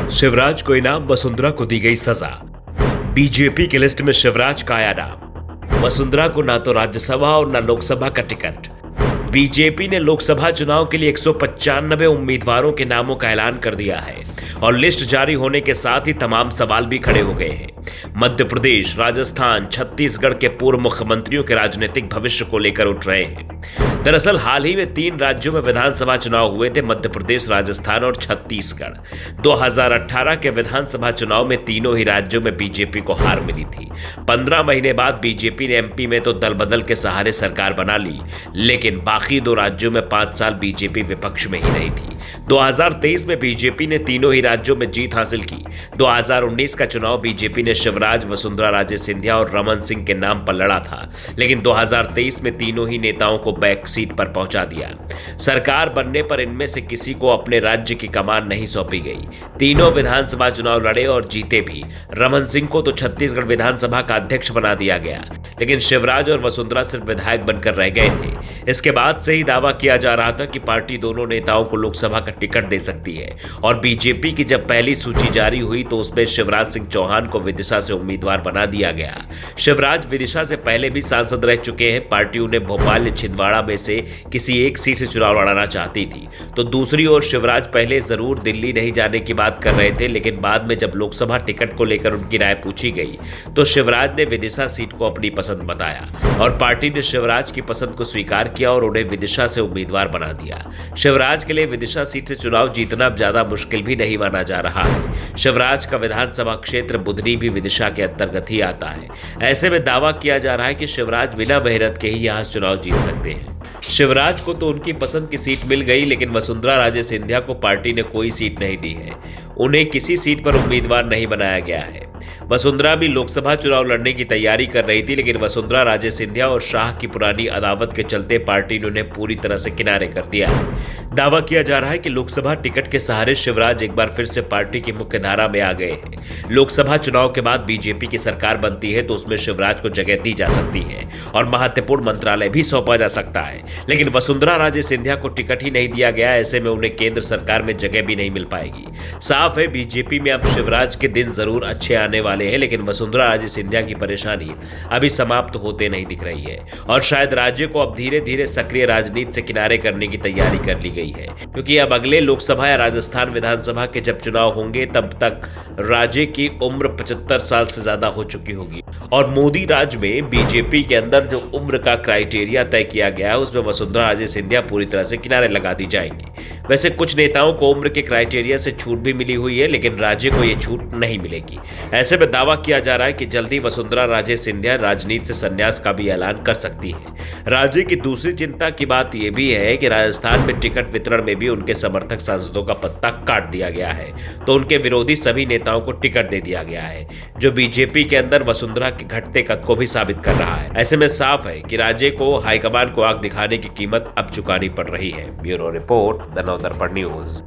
शिवराज को इनाम, वसुंधरा को दी गई सजा। बीजेपी की लिस्ट में शिवराज का आया नाम। वसुंधरा को ना तो राज्यसभा और ना लोकसभा का टिकट। बीजेपी ने लोकसभा चुनाव के लिए 195 उम्मीदवारों के नामों का ऐलान कर दिया है और लिस्ट जारी होने के साथ ही तमाम सवाल भी खड़े हो गए हैं। मध्य प्रदेश, राजस्थान, छत्तीसगढ़ के पूर्व मुख्यमंत्रियों के राजनीतिक भविष्य को लेकर उठ रहे हैं। दरअसल हाल ही में 3 राज्यों में विधानसभा चुनाव हुए थे, मध्य प्रदेश, राजस्थान और छत्तीसगढ़। 2018 के विधानसभा चुनाव में तीनों ही राज्यों में बीजेपी को हार मिली थी। 15 महीने बाद बीजेपी ने एमपी में तो दल बदल के सहारे सरकार बना ली, लेकिन बाकी 2 राज्यों में 5 साल बीजेपी विपक्ष में ही रही थी। 2023 में बीजेपी ने तीनों ही राज्यों में जीत हासिल की। 2019 का चुनाव बीजेपी ने शिवराज, वसुंधरा राजे सिंधिया और रमन सिंह के नाम पर लड़ा था, लेकिन 2023 में तीनों ही नेताओं को बैक सीट पर पहुंचा दिया। सरकार बनने पर इनमें से किसी को अपने राज्य की कमान नहीं सौंपी गई। तीनों विधानसभा चुनाव लड़े और जीते भी। रमन सिंह को तो छत्तीसगढ़ विधानसभा का अध्यक्ष बना दिया गया, लेकिन शिवराज और वसुंधरा सिर्फ विधायक बनकर रह गए थे। इसके बाद से ही दावा किया जा रहा था कि पार्टी दोनों नेताओं को लोकसभा का टिकट दे सकती है और बीजेपी की जब पहली सूची जारी हुई तो उसमें शिवराज सिंह चौहान को विदिशा से उम्मीदवार बना दिया गया। शिवराज विदिशा से पहले भी सांसद रह चुके हैं। पार्टी उन्हें भोपाल या छिंदवाड़ा में से किसी एक सीट से चुनाव लड़ाना चाहती थी। तो दूसरी ओर शिवराज पहले जरूर दिल्ली नहीं जाने की बात कर रहे थे, लेकिन बाद में जब लोकसभा टिकट को लेकर उनकी राय पूछी गई तो शिवराज ने विदिशा सीट को अपनी पसंद बताया और पार्टी ने शिवराज की पसंद को स्वीकार किया और उन्हें विदिशा से उम्मीदवार बना दिया। शिवराज के लिए विदिशा सीट से चुनाव जीतना ज्यादा मुश्किल भी नहीं माना जा रहा है। शिवराज का विधानसभा क्षेत्र बुधनी भी विदिशा के अंतर्गत ही आता है। ऐसे में दावा किया जा रहा है कि शिवराज बिना मेहनत के ही यहां चुनाव जीत सकते हैं। शिवराज को तो उनकी पसंद की सीट मिल गई, लेकिन वसुंधरा राजे सिंधिया को पार्टी ने कोई सीट नहीं दी है। उन्हें किसी सीट पर उम्मीदवार नहीं बनाया गया है। वसुंधरा भी लोकसभा चुनाव लड़ने की तैयारी कर रही थी, लेकिन वसुंधरा राजे सिंधिया और शाह की पुरानी अदावत के चलते पार्टी ने उन्हें पूरी तरह से किनारे कर दिया है। दावा किया जा रहा है कि लोकसभा टिकट के सहारे शिवराज एक बार फिर से पार्टी की मुख्य धारा में आ गए हैं। लोकसभा चुनाव के बाद बीजेपी की सरकार बनती है तो उसमें शिवराज को जगह दी जा सकती है और महत्वपूर्ण मंत्रालय भी सौंपा जा सकता है, लेकिन वसुंधरा राजे सिंधिया को टिकट ही नहीं दिया गया। ऐसे में उन्हें केंद्र सरकार में जगह भी नहीं मिल पाएगी। साफ है, बीजेपी में अब शिवराज के दिन जरूर अच्छे आने वाले हैं, लेकिन वसुंधरा राजे सिंधिया की परेशानी अभी समाप्त होते नहीं दिख रही है और शायद राज्य को अब धीरे धीरे सक्रिय राजनीति से किनारे करने की तैयारी कर ली गई है, क्योंकि अब अगले लोकसभा या राजस्थान विधानसभा के जब चुनाव होंगे तब तक राज्य की उम्र 75 साल से ज्यादा हो चुकी होगी और मोदी राज में बीजेपी के अंदर जो उम्र का क्राइटेरिया तय किया गया है उसमें वसुंधरा राजे सिंधिया पूरी तरह से किनारे लगा दी जाएंगी। वैसे कुछ नेताओं को उम्र के क्राइटेरिया से छूट भी मिली हुई है, लेकिन राज्य को यह छूट नहीं मिलेगी। ऐसे में दावा किया जा रहा है कि जल्दी वसुंधरा राजे सिंधिया राजनीति से संन्यास का भी ऐलान कर सकती है। राज्य की दूसरी चिंता की बात यह भी है कि राजस्थान में टिकट वितरण में भी उनके समर्थक सांसदों का पत्ता काट दिया गया है, तो उनके विरोधी सभी नेताओं को टिकट दे दिया गया है, जो बीजेपी के अंदर वसुंधरा के घटते कद को भी साबित कर रहा है। ऐसे में साफ है कि राज्य को हाईकमान को आग दिखाने की कीमत अब चुकानी पड़ रही है। Bureau report, the Navdarpan news.